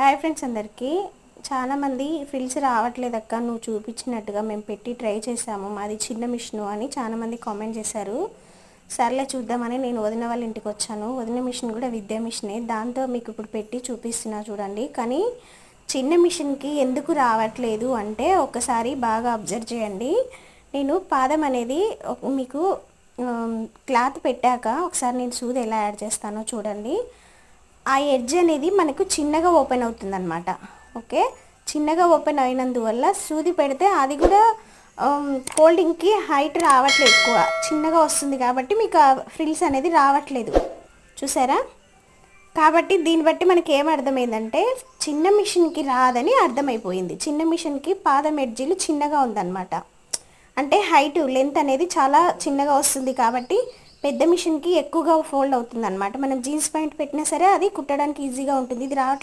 Hi friends, అందరికీ చాలామంది frills రావట్లేదక్క నువ్వు చూపించినట్టుగా మేము పెట్టి ట్రై చేసాము, మాది చిన్న మిషను అని చాలామంది కామెంట్ చేశారు. సర్లే చూద్దామని నేను వదిన వాళ్ళ ఇంటికి వచ్చాను. వదిన మిషన్ కూడా విద్యా మిషనే, దాంతో మీకు ఇప్పుడు పెట్టి చూపిస్తున్నా చూడండి. కానీ చిన్న మిషన్కి ఎందుకు రావట్లేదు అంటే ఒకసారి బాగా అబ్జర్వ్ చేయండి. నేను పాదం అనేది మీకు క్లాత్ పెట్టాక ఒకసారి నేను సూది ఎలా యాడ్ చేస్తానో చూడండి. ఆ ఎడ్జ్ అనేది మనకు చిన్నగా ఓపెన్ అవుతుందన్నమాట. ఓకే, చిన్నగా ఓపెన్ అయినందువల్ల సూది పెడితే అది కూడా ఫోల్డింగ్కి హైట్ రావట్లేదు, ఎక్కువ చిన్నగా వస్తుంది కాబట్టి మీకు ఆ ఫ్రిల్స్ అనేది రావట్లేదు. చూసారా? కాబట్టి దీన్ని బట్టి మనకి ఏం అర్థమైందంటే చిన్న మిషన్కి రాదని అర్థమైపోయింది. చిన్న మిషన్కి పాదం ఎడ్జీలు చిన్నగా ఉందన్నమాట. అంటే హైట్ లెంత్ అనేది చాలా చిన్నగా వస్తుంది కాబట్టి పెద్ద మిషన్కి ఎక్కువగా ఫోల్డ్ అవుతుంది అనమాట. మనం జీన్స్ ప్యాంట్ పెట్టినా సరే అది కుట్టడానికి ఈజీగా ఉంటుంది. ఇది రావట్లేదు.